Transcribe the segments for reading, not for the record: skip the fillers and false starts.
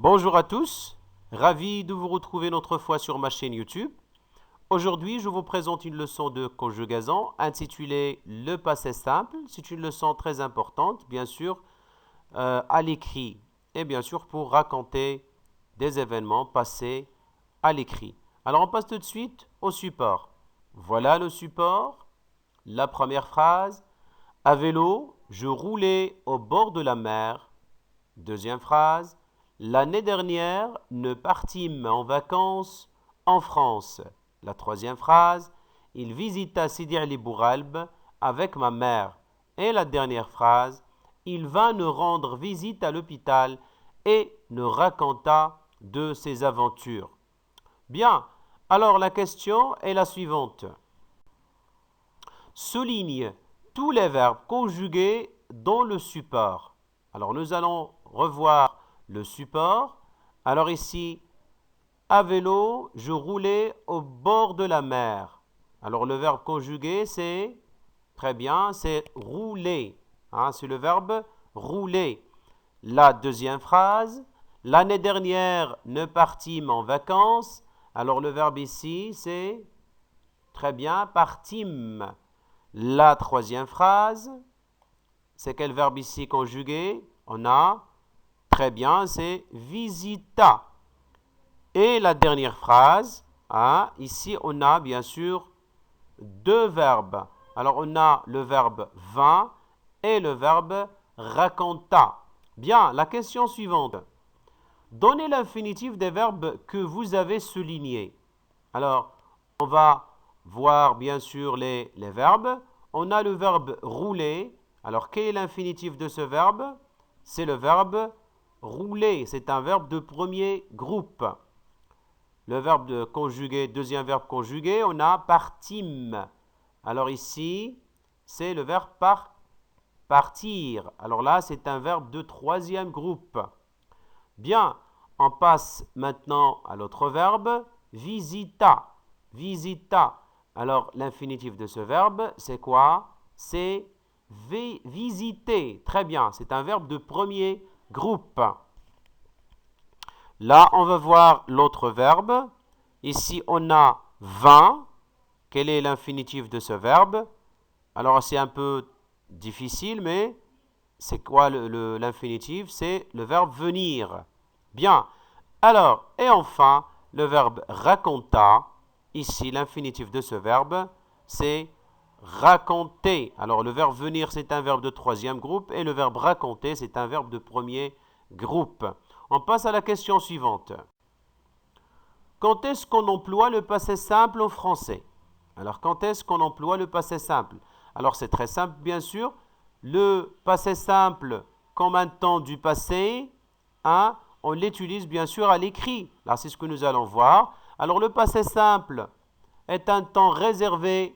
Bonjour à tous, ravi de vous retrouver une autre fois sur ma chaîne YouTube. Aujourd'hui, je vous présente une leçon de conjugaison intitulée Le passé simple. C'est une leçon très importante, bien sûr, à l'écrit et bien sûr pour raconter des événements passés à l'écrit. Alors, on passe tout de suite au support. Voilà le support. La première phrase. À vélo, je roulais au bord de la mer. Deuxième phrase. L'année dernière, nous partîmes en vacances en France. La troisième phrase. Il visita Sidi Ali Bouralb avec ma mère. Et la dernière phrase. Il vint nous rendre visite à l'hôpital et nous raconta de ses aventures. Bien, alors la question est la suivante. Souligne tous les verbes conjugués dans le support. Alors nous allons revoir le support. Alors ici, à vélo, je roulais au bord de la mer. Alors le verbe conjugué, c'est, très bien, c'est rouler. C'est le verbe rouler. La deuxième phrase, l'année dernière, nous partîmes en vacances. Alors le verbe ici, c'est, très bien, partîmes. La troisième phrase, c'est quel verbe ici conjugué? On a, très bien, c'est visita. Et la dernière phrase, ici on a bien sûr deux verbes. Alors on a le verbe vint et le verbe raconta. Bien, la question suivante. Donnez l'infinitif des verbes que vous avez soulignés. Alors, on va voir bien sûr les verbes. On a le verbe rouler. Alors, quel est l'infinitif de ce verbe? C'est le verbe rouler. C'est un verbe de premier groupe. Le verbe de conjugué, deuxième verbe conjugué, on a partîmes. Alors ici, c'est le verbe partir. Alors là, c'est un verbe de troisième groupe. Bien, on passe maintenant à l'autre verbe, visita. Visita. Alors, l'infinitif de ce verbe, c'est quoi? C'est visiter. Très bien, c'est un verbe de premier groupe. Là, on va voir l'autre verbe. Ici, on a vint. Quel est l'infinitif de ce verbe? Alors, c'est un peu difficile, mais c'est quoi l'infinitif? C'est le verbe venir. Bien. Alors, et enfin, le verbe raconta. Ici, l'infinitif de ce verbe, c'est raconter. Alors, le verbe venir, c'est un verbe de troisième groupe et le verbe raconter, c'est un verbe de premier groupe. On passe à la question suivante. Quand est-ce qu'on emploie le passé simple en français? Alors, quand est-ce qu'on emploie le passé simple? Alors, c'est très simple, bien sûr. Le passé simple, comme un temps du passé, on l'utilise bien sûr à l'écrit. Là, c'est ce que nous allons voir. Alors, le passé simple est un temps réservé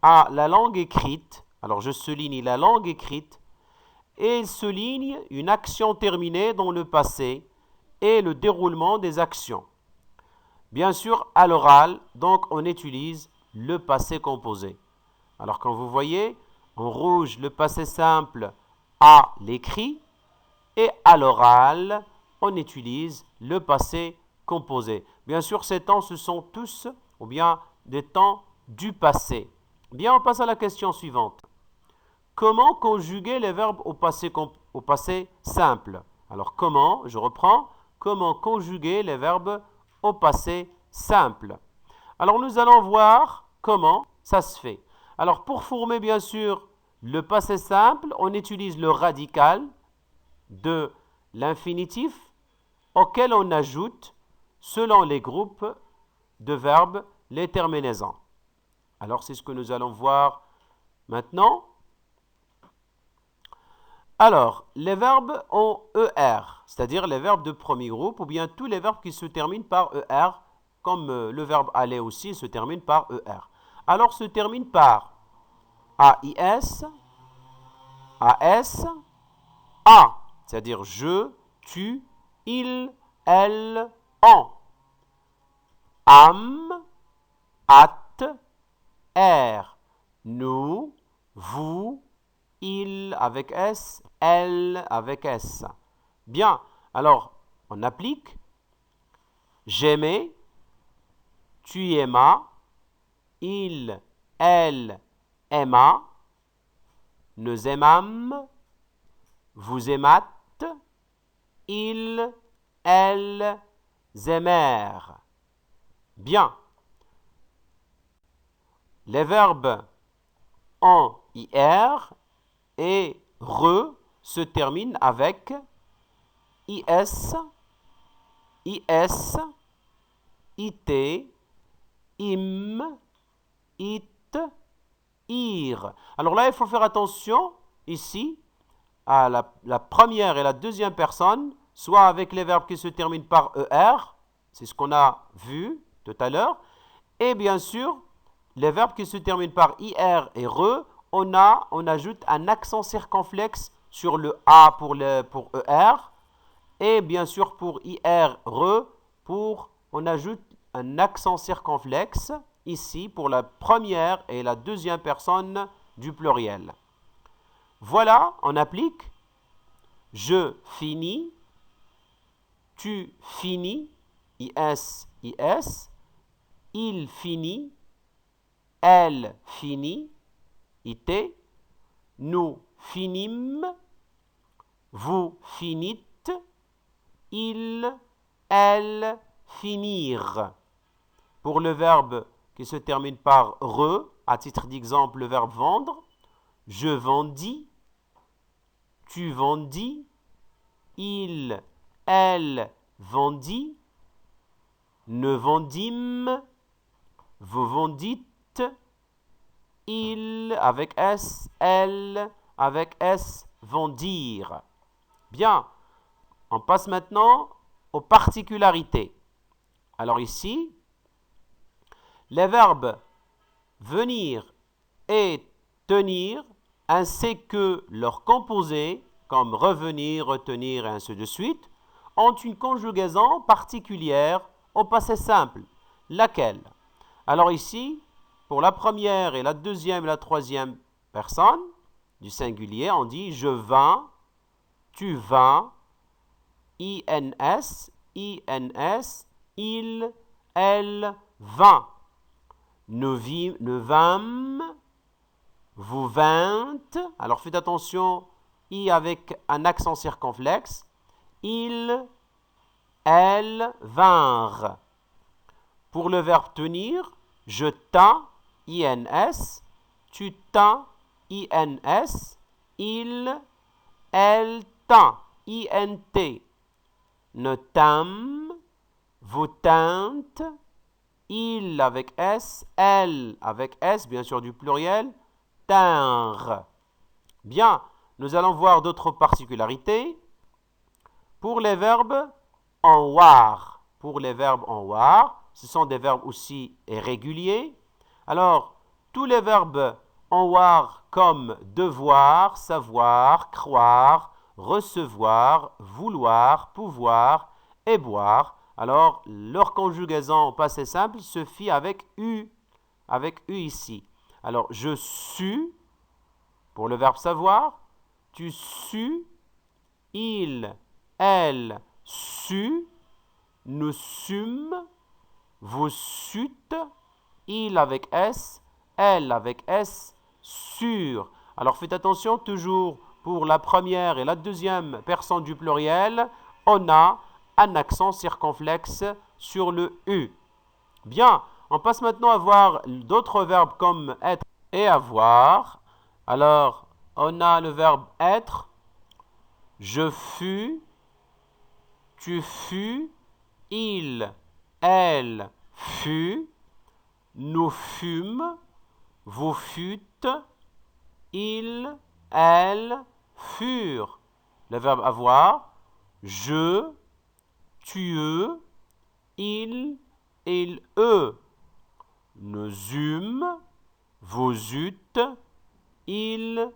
à la langue écrite. Alors, je souligne la langue écrite. Et il souligne une action terminée dans le passé et le déroulement des actions. Bien sûr, à l'oral, donc on utilise le passé composé. Alors, quand vous voyez, en rouge, le passé simple à l'écrit et à l'oral, on utilise le passé composé. Bien sûr, ces temps, ce sont tous ou bien des temps du passé. Bien, on passe à la question suivante. Comment conjuguer les verbes au passé simple? Alors, comment, je reprends, comment conjuguer les verbes au passé simple? Alors, nous allons voir comment ça se fait. Alors, pour former, bien sûr, le passé simple, on utilise le radical de l'infinitif auquel on ajoute, selon les groupes de verbes, les terminaisons. Alors, c'est ce que nous allons voir maintenant. Alors, les verbes ont ER, c'est-à-dire les verbes de premier groupe, ou bien tous les verbes qui se terminent par ER, comme le verbe aller aussi se termine par ER. Alors, se termine par AIS, AS, A, c'est-à-dire je, tu, il, elle, on. Am, at, R, nous, vous, il avec S, elle avec S. Bien, alors On applique. J'aimais, tu aimas, il, elle aima, nous aimâmes, vous aimâtes, ils, elles aimèrent. Bien. Les verbes en IR et RE se terminent avec IS, IS, IT, IM, IT, IR. Alors là, il faut faire attention ici à la première et la deuxième personne, soit avec les verbes qui se terminent par ER, c'est ce qu'on a vu tout à l'heure, et bien sûr, les verbes qui se terminent par IR et RE, on ajoute un accent circonflexe sur le A pour ER, et bien sûr pour IR, RE, on ajoute un accent circonflexe ici pour la première et la deuxième personne du pluriel. Voilà, on applique. Je finis, tu finis, IS, IS, il finit, elle finit, IT, nous finîmes, vous finîtes, il, elle finirent. Pour le verbe qui se termine par re, à titre d'exemple, le verbe vendre, je vendis, tu vendis, il, elle vendit, nous vendîmes, vous vendîtes, il avec S, elle avec S vendirent. Bien, on passe maintenant aux particularités. Alors ici, les verbes venir et tenir, ainsi que leurs composés, comme revenir, retenir et ainsi de suite, ont une conjugaison particulière au passé simple. Laquelle? Alors ici, pour la première et la deuxième et la troisième personne du singulier, on dit je vins, tu vins, INS, INS, il, elle vint. Nous vîmes, vous vîntes. Alors faites attention, I avec un accent circonflexe. Il, elles vinrent. Pour le verbe tenir, je tins, INS, tu tins, INS, il, elle tint, INT. Nous tîmes, vous tîntes, il avec S, elle avec S, bien sûr du pluriel, tinrent. Bien, nous allons voir d'autres particularités. Pour les verbes en war, ce sont des verbes aussi irréguliers. Alors, tous les verbes en war comme devoir, savoir, croire, recevoir, vouloir, pouvoir et boire, alors leur conjugaison au passé simple se fit avec U ici. Alors, je sus, pour le verbe savoir, tu sus, il, elle sut, nous sûmes, vous sûtes, il avec S, elle avec S, sur. Alors faites attention, toujours pour la première et la deuxième personne du pluriel, on a un accent circonflexe sur le U. Bien, on passe maintenant à voir d'autres verbes comme être et avoir. Alors, on a le verbe être, je fus, tu fus, il, elle fut, nous fûmes, vous fûtes, il, elle furent. Le verbe avoir, je, tu, il, eux. Nous eûmes, vous eûtes, il,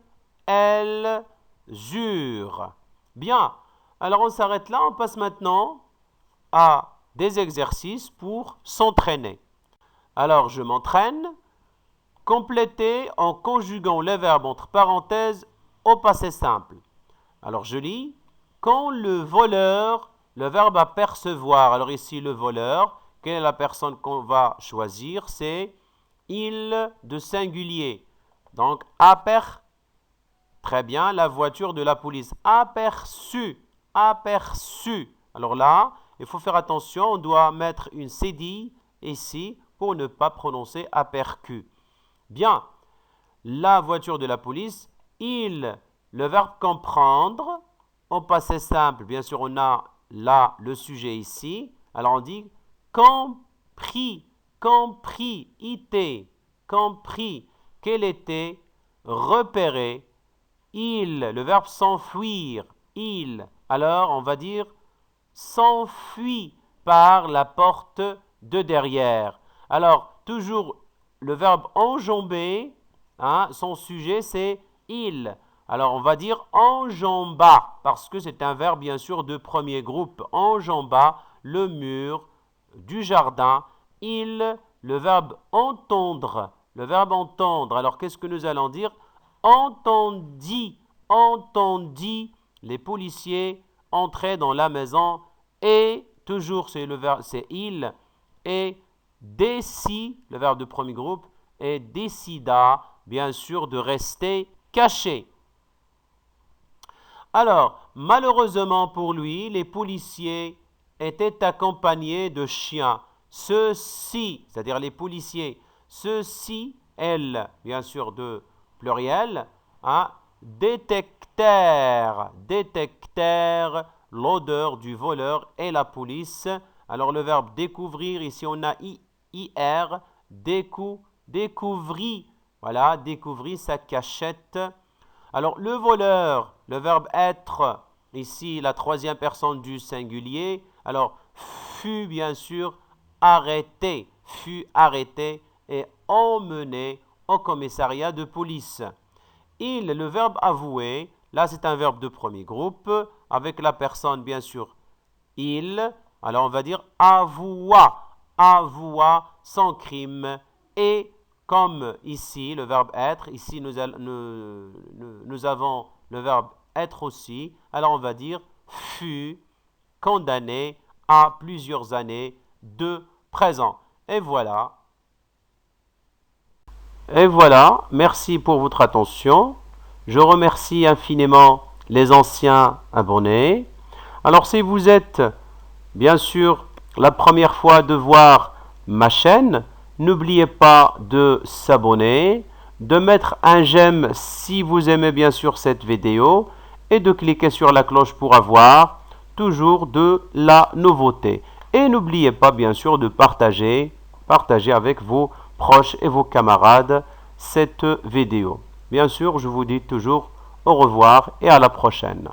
elle eurent. Bien, alors on s'arrête là, on passe maintenant à des exercices pour s'entraîner. Alors je m'entraîne. Compléter en conjuguant les verbes entre parenthèses au passé simple. Alors je lis. Quand le voleur le verbe apercevoir. Alors ici, le voleur, quelle est la personne qu'on va choisir? C'est il de singulier. Donc, très bien, la voiture de la police. Aperçu, aperçu. Alors là, il faut faire attention, on doit mettre une cédille ici pour ne pas prononcer apercu. Bien, la voiture de la police, il, le verbe comprendre, au passé simple, bien sûr, on a là le sujet ici. Alors on dit compris, compris, IT, compris, quel était, repéré, il, le verbe s'enfuir, il. Alors on va dire s'enfuit par la porte de derrière. Alors toujours le verbe enjamber, hein, son sujet c'est il. Alors on va dire enjamba, parce que c'est un verbe bien sûr de premier groupe. Enjamba le mur du jardin. Il, le verbe entendre. Le verbe entendre. Alors qu'est-ce que nous allons dire? Entendit, entendit les policiers entrer dans la maison et, toujours c'est le verbe, c'est il, et décide, le verbe de premier groupe, et décida bien sûr de rester caché. Alors, malheureusement pour lui, les policiers étaient accompagnés de chiens. Ceux-ci, c'est-à-dire les policiers, ceux-ci, elles, bien sûr de pluriel, hein, détectèrent l'odeur du voleur et la police. Alors le verbe découvrir, ici on a IR, découvrit, voilà, découvrit sa cachette. Alors le voleur, le verbe être, ici la troisième personne du singulier, alors fut bien sûr arrêté et emmené au commissariat de police. Il, le verbe avouer, là c'est un verbe de premier groupe, avec la personne bien sûr il, alors on va dire avoua son crime, et comme ici le verbe être, ici nous avons le verbe être aussi, alors on va dire fut condamné à plusieurs années de prison. Et voilà, merci pour votre attention. Je remercie infiniment les anciens abonnés. Alors si vous êtes bien sûr la première fois de voir ma chaîne, n'oubliez pas de s'abonner, de mettre un j'aime si vous aimez bien sûr cette vidéo et de cliquer sur la cloche pour avoir toujours de la nouveauté. Et n'oubliez pas bien sûr de partager avec vos proches et vos camarades cette vidéo. Bien sûr, je vous dis toujours au revoir et à la prochaine.